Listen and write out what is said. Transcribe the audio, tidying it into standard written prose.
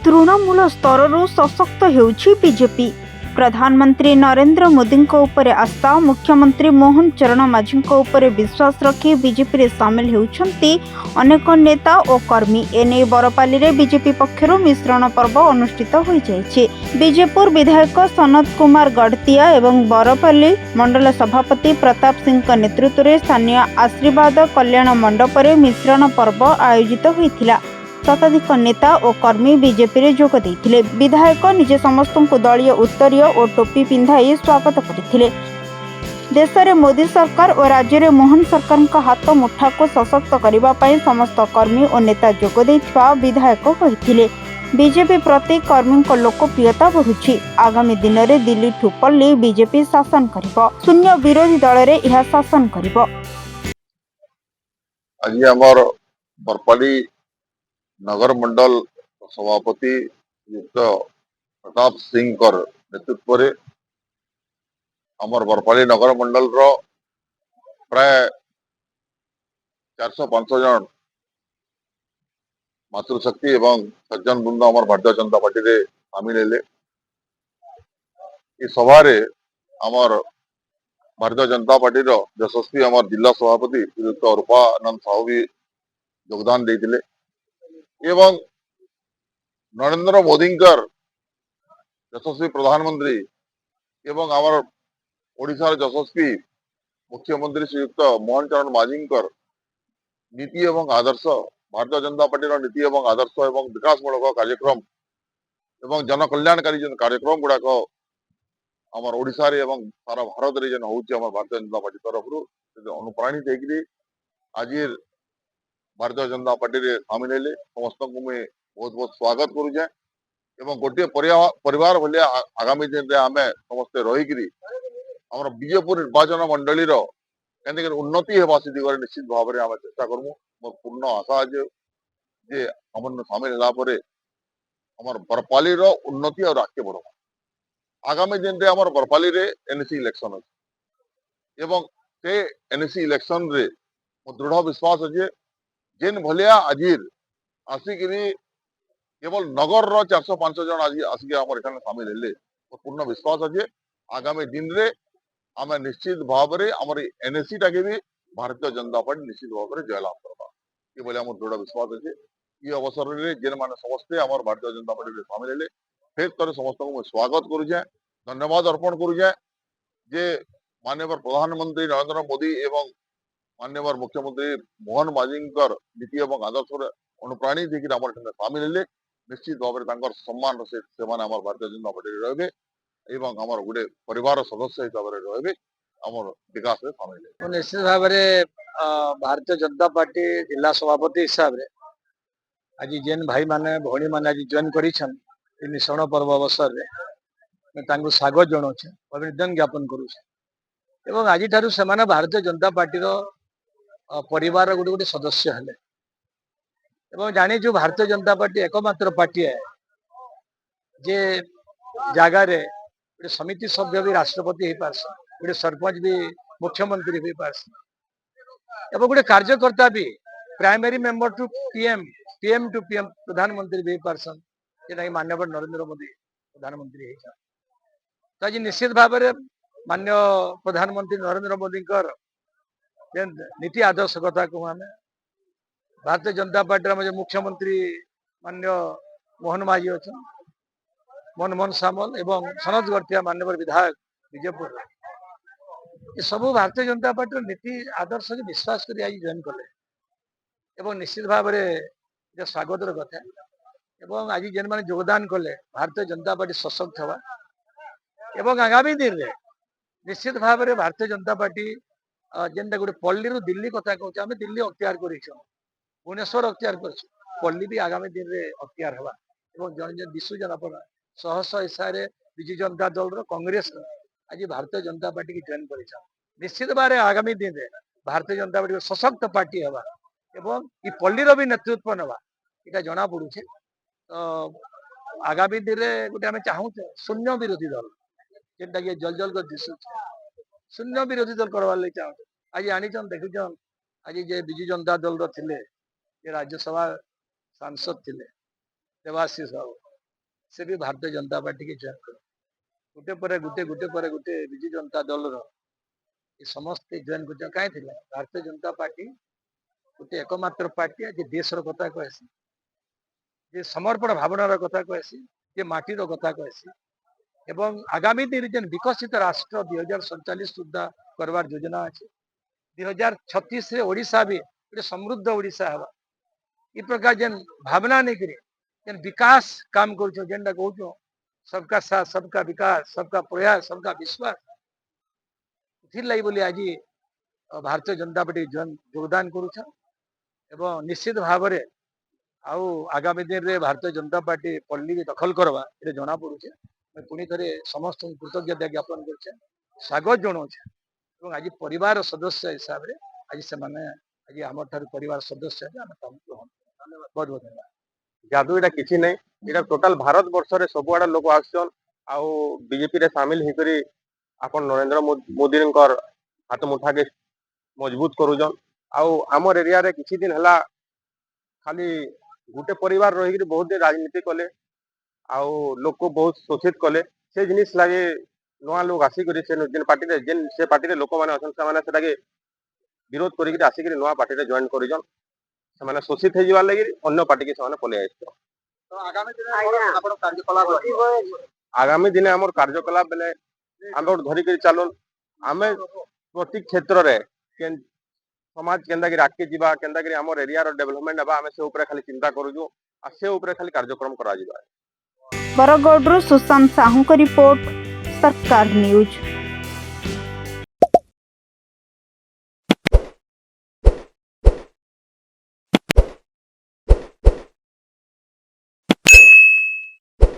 तृणमूल स्तरରୁ सशक्त ହେଉଛି बीजेपी। प्रधानमंत्री नरेंद्र मोदी उपरे आस्था, मुख्यमंत्री मोहन चरण माझी उपरे विश्वास रखी बीजेपी सामिल होती अनेक नेता और कर्मी। एने बरपाली रे बीजेपी पक्षर मिश्रण पर्व अनुष्ठित हो जाइए। बीजेपुर विधायक सनत कुमार गढ़तिया एवं बरपाली मंडल सभापति प्रताप सिंह नेतृत्व में स्थानीय आशीर्वाद कल्याण मंडप में मिश्रण पर्व आयोजित होता। शताधिक नेता और कर्मी बीजेपी रे जोग देइथिले। विधायक निजे समस्त को दलीय उत्तरीय और टोपी पिंधाई स्वागत करथिले। देश में मोदी सरकार और राज्य में मोहन सरकार का हाथ मुठा को सशक्त करने समस्त कर्मी और नेता जोग देइथिबा विधायक कहिथिले। बीजेपी प्रति कर्मी को लोकप्रियता बढ़ुछि। आगामी दिन में दिल्ली ठुपल्ली बीजेपी शासन करिबो। शून्य विरोधी दल रे यह शासन करिबो। आज हमर बरपाली नगर मंडल सभापति युक्त प्रताप सिंह नेतृत्व में आमर बरपाली नगर मंडल रो प्राय 400-500 जन मातृशक्ति एवं सज्जन बृंद आमर भारतीय जनता पार्टी रे सामिल हेले। इस सभा रे आमर भारतीय जनता पार्टी रो यशस्वी आमर जिला सभापति श्रीयुक्त रूपानंद साहू भी योगदान देइथिले एवं नरेंद्र मोदी यशस्वी प्रधानमंत्री एवं आमर ओडिशार यशस्वी मुख्यमंत्री श्रीयुक्त मोहन चरण माझी नीति एवं आदर्श, भारतीय जनता पार्टी नीति एवं आदर्श एवं विकासमूलक कार्यक्रम एवं जनकल्याणकारी कार्यक्रम गुड़ाक आमर ओडिशा रे एवं सारा भारत रे जेन होउची आमर भारतीय जनता पार्टी तरफ अनुप्राणित होगी आज भारतीय जनता पार्टी रे सामिल हेले। समस्त को मैं बहुत बहुत स्वागत करुचे एवं गोटे परिवार भलिया आगामी दिन में आम समस्ते रहीकि आम बीजेपुर निर्वाचन मंडली के उन्नति होगा से दिगरे निश्चित भाव में आम चेष्टा करमु। मोर पूर्ण आशा अच्छे जे आम सामिल है आमर बरपाली उन्नति और आगे बढ़। आगामी दिन में आमर बरपाली रे एनसी इलेक्शन अच्छे एवं से एनसी इलेक्शन रे दृढ़ विश्वास अच्छे जेन भलिया आज आसिकी केवल नगर 400-500 जन आज आसिक सामिल हेले पूर्ण विश्वास अच्छे आगामी दिन रे आम निश्चित भाव में आम एनएससी टाके भी भारतीय जनता पार्टी निश्चित भाव में जयलाभ करवा ये बोले आम दृढ़ विश्वास अच्छे। ये अवसर में जेन मैंने समस्ते आम भारतीय जनता पार्टी में सामिल हेले फिर तर समस्त को स्वागत करुचे, धन्यवाद अर्पण करुचे जे माननीय प्रधानमंत्री नरेंद्र मोदी एवं माननीय मुख्यमंत्री मोहन माझी नीति एवं आदर्श अनुप्राणित होकर आम सामिल हेले। निश्चित भाव में सम्मान से भारतीय जनता पार्टी रे एवं आमर गोटे परिवार सदस्य हिसाब से रहे आम विकास में सामिल है। निश्चित भाव में भारतीय जनता पार्टी जिला सभापति हिसाब से आज जेन भाई माने भौणी माने आज जॉइन करिछन मिश्रण पर्व अवसर में स्वागत जनाऊे, अभिनंदन ज्ञापन करुचे एवं आज ठारू से भारतीय जनता पार्टी परिवार गोटे गोटे सदस्य हेले एवं जानी जो भारतीय जनता पार्टी एकमात्र पार्टी है जे जगार गोटे समिति सभ्य भी राष्ट्रपति हो पार्स, गोटे सरपंच भी मुख्यमंत्री हो पार्स एवं गोटे कार्यकर्ता भी primary member to PM, PM to PM प्रधानमंत्री भी पार्सन जेटा माननीय नरेंद्र मोदी प्रधानमंत्री हो। तो आज निश्चित भाव में माननीय प्रधानमंत्री नरेंद्र मोदी नीति आदर्श कथा कहूँ आम भारतीय जनता पार्टी मुख्यमंत्री माननीय मोहन माझी अच्छा मनमोहन सामल एवं सनत गढ़तिया माननीय विधायक बीजेपुर ये सब भारतीय जनता पार्टी नीति आदर्श के विश्वास कर जॉइन कले एवं निश्चित भाव में स्वागत कथा एवं आज जेन मैंने योगदान कले भारतीय जनता पार्टी सशक्त हवा एवं आगामी दिन में निश्चित भाव में भारतीय जनता पार्टी जेनटा गोटे पल्ली रु दिल्ली कथा कहूँ आम दिल्ली अख्तियार कर भुवनेश्वर अख्तियार कर भी आगामी दिन में अख्तियार हवा एवं जन जन दिशुजन आप शह शह हिसाब से विजु जनता दल कांग्रेस आज भारतीय जनता पार्टी की जॉइन कर निश्चित भाव आगामी दिन में भारतीय जनता पार्टी सशक्त पार्टी हवा एवं ये पल्लीर भी नेतृत्व नवा यहाँ जना पड़ू। तो आगामी दिन में गोटे आम चाहूँ शून्य विरोधी दल जेनटा कि जल जल कर दिशु शून्य विरोधी दल करवार लगे चाहूँ। आज आनीचन देखुन आज जे विजु जनता दल रे राज्यसभा सांसद थे देवाशीष बाबू से भी भारतीय जनता पार्टी के जॉइन कर गुटे पर गुटे विजु जनता दल समस्ते जॉइन कर कहीं भारतीय जनता पार्टी गोटे एकमात्र पार्टी आज देश कथा कहसी जे समर्पण भावनार कथा कहसी जे माटीर कथा कहसी एवं आगामी दिन जेन विकसित राष्ट्र 2047 सुधा करवार योजना अच्छे 2036 रे ओडिशा भी गोटे समृद्ध ओडिशा हवा इ प्रकार जेन भावना नहीं करी जेन विकास काम करूँ जेनटा कहूँ सबका साथ सबका विकास सबका प्रयास सबका विश्वास लगी बोली आज भारतीय जनता पार्टी योगदान करुछ एवं निश्चित भाव में आउ आगामी दिन रे भारतीय जनता पार्टी पल्ली दखल करवा ये जना पड़ुचे मैं पुणी थे समस्त कृतज्ञता ज्ञापन कर स्वागत जनाऊे आज परिवार सदस्य हिसाब से आज से आज आम परिवार सदस्य बहुत बहुत धन्यवाद जादू एटा किछि नै एटा टोटल भारत वर्ष रे सब आडा लोक आछन आउ बीजेपी रे शामिल ही करी अपन नरेंद्र मोदी कर हाथ मुठा के मजबूत करूजन आउ हमर एरिया रे किछि दिन हला खाली गुटे परिवार रही करी बहुत दिन राजनीति कले आउ लोक को बहुत शोषित कले से जिनिस लागे नवा लोग आसी करी से जेन पार्टी रे जेन से पार्टी रे लोक माने अछन से माने सेटा के विरोध करी करी आसी करी नवा पार्टी रे जॉइन करिजन से माने शोषित हे जिवा लागि अन्य पार्टी के से पले आइछ तो आगामी दिन हमर कार्यकलाप बेले हम धरी करी चालुन आमे प्रति क्षेत्र रे समाज केंदा कि राख के जीवा केंदा कि हमर एरिया रो डेवलपमेंट हबा हमें से ऊपर खाली चिंता करूजु आ से ऊपर खाली कार्यक्रम करा जीवा बरगढ़ सुशांत साहू का रिपोर्ट सरकार न्यूज।